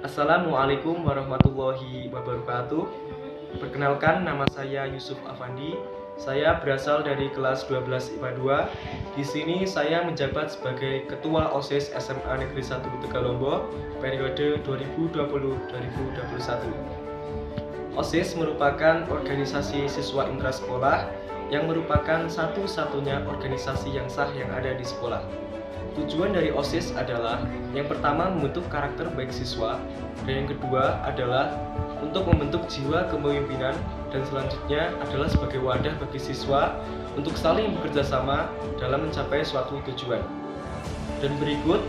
Assalamualaikum warahmatullahi wabarakatuh. Perkenalkan, nama saya Yusuf Afandi. Saya berasal dari kelas 12 IPA 2. Di sini saya menjabat sebagai Ketua OSIS SMA Negeri 1 Tegalombo periode 2020-2021. OSIS merupakan organisasi siswa intrasekolah yang merupakan satu-satunya organisasi yang sah yang ada di sekolah. Tujuan dari OSIS adalah yang pertama membentuk karakter baik siswa, dan yang kedua adalah untuk membentuk jiwa kepemimpinan, dan selanjutnya adalah sebagai wadah bagi siswa untuk saling bekerja sama dalam mencapai suatu tujuan. Dan berikut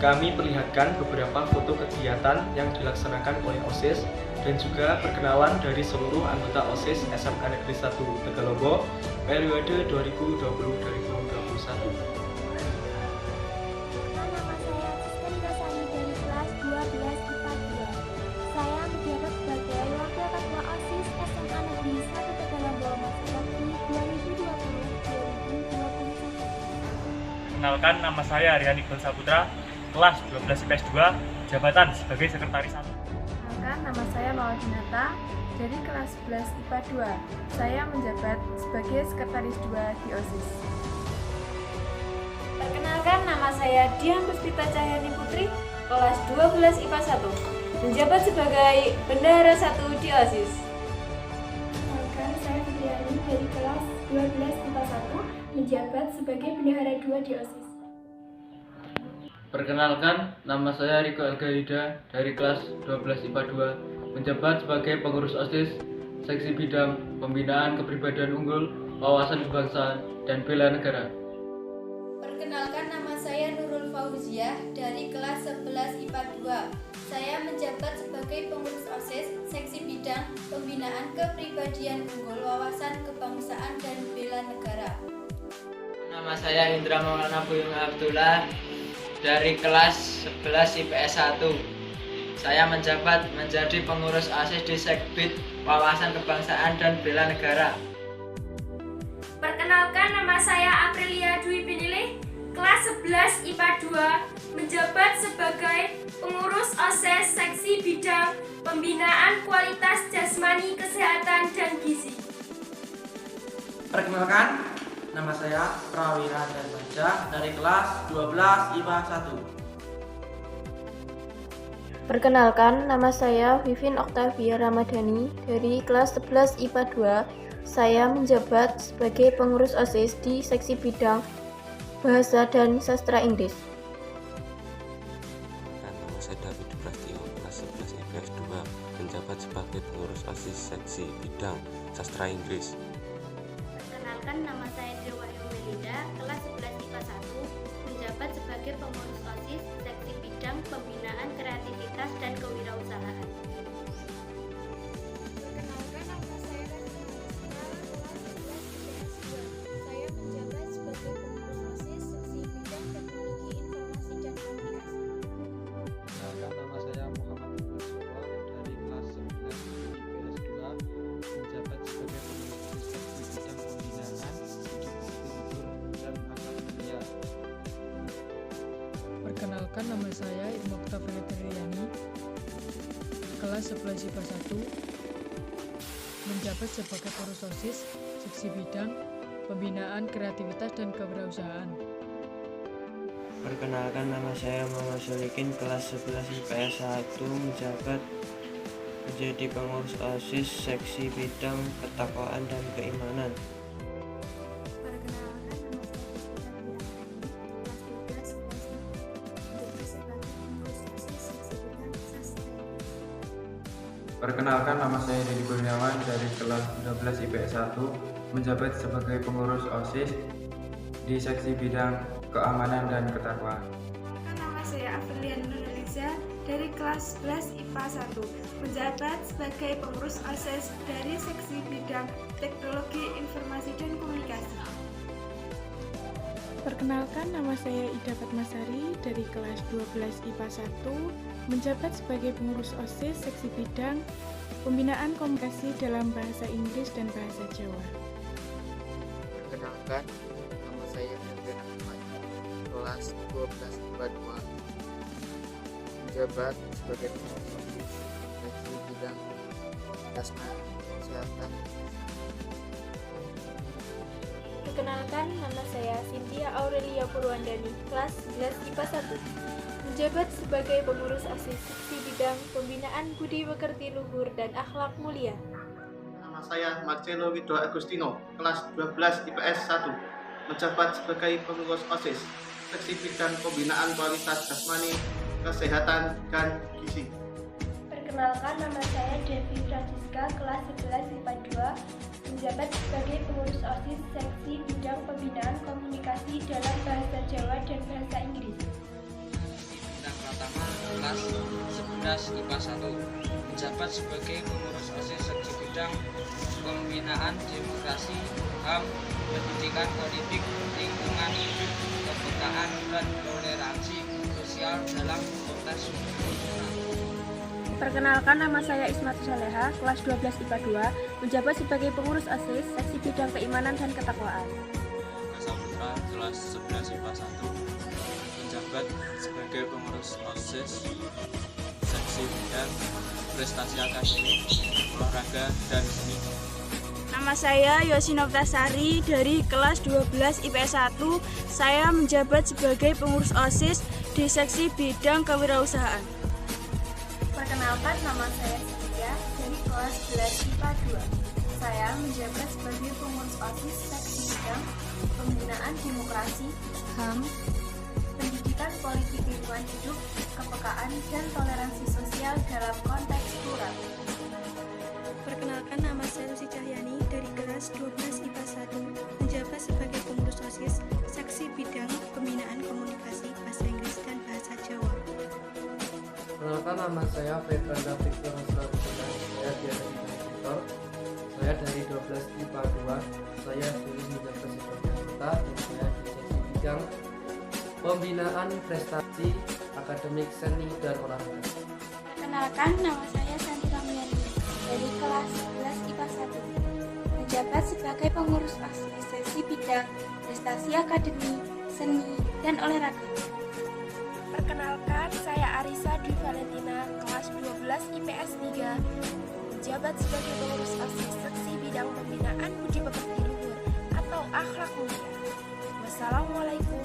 kami perlihatkan beberapa foto kegiatan yang dilaksanakan oleh OSIS dan juga perkenalan dari seluruh anggota OSIS SMA Negeri 1 Tegalombo periode 2020-2021. Perkenalkan, nama saya Aryani Iqbal Saputra, kelas 12 IPS 2, jabatan sebagai sekretaris 1. Perkenalkan, nama saya Mawar Dinata, dari kelas 11 IPA 2. Saya menjabat sebagai sekretaris 2 di OSIS. Perkenalkan, nama saya Dian Puspita Cahyani Putri, kelas 12 IPA 1, menjabat sebagai bendahara 1 di OSIS. Perkenalkan, saya Fitriani dari kelas 12 IPA 1, menjabat sebagai bendahara 2 di OSIS. Perkenalkan, nama saya Riko Algahida dari kelas 12 IPA 2, menjabat sebagai pengurus OSIS, seksi bidang pembinaan kepribadian unggul, wawasan kebangsaan, dan bela negara. Perkenalkan, nama saya Nurul Fauziah dari kelas 11 IPA 2. Saya menjabat sebagai pengurus OSIS, seksi bidang pembinaan kepribadian unggul, wawasan kebangsaan, dan bela negara. Nama saya Indra Maulana Buyung Abdullah dari kelas 11 IPS 1. Saya menjabat menjadi pengurus OSIS di Sekbid Wawasan Kebangsaan dan Bela Negara. Perkenalkan, nama saya Aprilia Dwi Pinilih, kelas 11 IPA 2, menjabat sebagai pengurus OSIS seksi bidang pembinaan kualitas jasmani, kesehatan, dan gizi. Perkenalkan, nama saya Prawira Darmaja dari kelas 12 IPA 1. Perkenalkan, nama saya Vivin Oktavia Ramadhani dari kelas 11 IPA 2. Saya menjabat sebagai pengurus OSIS di seksi bidang Bahasa dan Sastra Inggris. Nama saya David Prasetyo, kelas 11 IPS 2, menjabat sebagai pengurus OSIS seksi bidang Sastra Inggris. Perkenalkan, nama saya Dewa Melinda, kelas 11 IPA 1, menjabat sebagai pengurus OSIS seksi bidang pembinaan kreativitas dan kewirausahaan. Perkenalkan, nama saya Rasina Nasma, kelas 11 IPS 2. Saya menjabat sebagai pengurus OSIS seksi bidang teknologi informasi dan komunikasi. Perkenalkan, nama saya Muhammad Abdullah dari kelas 11 IPS 2, menjabat sebagai pengurus OSIS seksi bidang pembinaan kultur dan akad kerja. Perkenalkan, nama saya Ibnu Oktavia Triani, kelas 11 IPA 1, menjabat sebagai pengurus OSIS seksi bidang pembinaan kreativitas dan kewirausahaan. Perkenalkan, nama saya Muhammad Solikin, kelas 11 IPS 1, menjabat menjadi pengurus OSIS seksi bidang ketakwaan dan keimanan. Perkenalkan, nama saya Dedi Kurniawan dari kelas 12 IPS 1, menjabat sebagai pengurus OSIS di seksi bidang keamanan dan ketakwaan. Nama saya Avrilian Nurliza dari kelas 11 IPA 1, menjabat sebagai pengurus OSIS dari seksi bidang teknologi informasi dan komunikasi. Perkenalkan, nama saya Ida Fatmasari dari kelas 12 IPA 1, menjabat sebagai pengurus OSIS seksi bidang pembinaan komunikasi dalam bahasa Inggris dan bahasa Jawa. Perkenalkan, nama saya Hendra Ahmad, kelas 12 IPA 2, menjabat sebagai pengurus OSIS seksi bidang asma kesehatan. Perkenalkan, nama saya Cynthia Aurelia Purwandani, kelas 11 IPA 1. Menjabat sebagai pengurus OSIS seksi bidang pembinaan budi pekerti luhur dan akhlak mulia. Nama saya Marcelo Widodo Agustino, kelas 12 IPS 1. Menjabat sebagai pengurus OSIS seksi bidang pembinaan kualitas jasmani, kesehatan, dan gizi. Perkenalkan, nama saya Devi Francisca, kelas 11 IPA 2, menjabat sebagai pengurus OSIS seksi bidang pembinaan komunikasi dalam bahasa Jawa dan bahasa Inggris. Bintang Pratama, kelas 11 IPA 1, menjabat sebagai pengurus OSIS seksi bidang pembinaan demokrasi, HAM, pendidikan politik, lingkungan hidup, kepekaan, dan toleransi sosial dalam konteks kultural. Perkenalkan, nama saya Ismat Saleha, kelas 12 IPA 2, menjabat sebagai pengurus OSIS seksi bidang keimanan dan ketakwaan. Saputra, kelas 11 IPA 1, menjabat sebagai pengurus OSIS seksi bidang prestasi akademik, olahraga, dan seni. Nama saya Yosinofta Sari dari kelas 12 IPS 1. Saya menjabat sebagai pengurus OSIS di seksi bidang kewirausahaan. Perkenalkan, nama saya Cynthia dari kelas 11 IPA 2. Saya menjabat sebagai pengurus OSIS seksi bidang pembinaan demokrasi, HAM, pendidikan politik lingkungan hidup, kepekaan, dan toleransi sosial dalam konteks plural. Perkenalkan, nama saya Lucy Cahyani dari kelas 12 IPA 1, menjabat sebagai pengurus OSIS seksi bidang pembinaan komunikasi bahasa Inggris dan bahasa Jawa. Perkenalkan, nama saya Fetranda Victor Hasratulah. Saya Diana Victor. Saya dari 12 IPA 2. Saya dulu menjabat sebagai anggota dan saya di seksi bidang pembinaan prestasi akademik, seni, dan olahraga. Perkenalkan, nama saya Santi Ramiani dari kelas 11 IPA 1, menjabat sebagai pengurus OSIS seksi bidang prestasi akademik, seni, dan olahraga. Perkenalkan, saya Arisa Dwi Valentina, kelas 12 IPS 3, menjabat sebagai pengurus OSIS seksi bidang pembinaan budi pekerti luhur atau akhlak mulia. Wassalamualaikum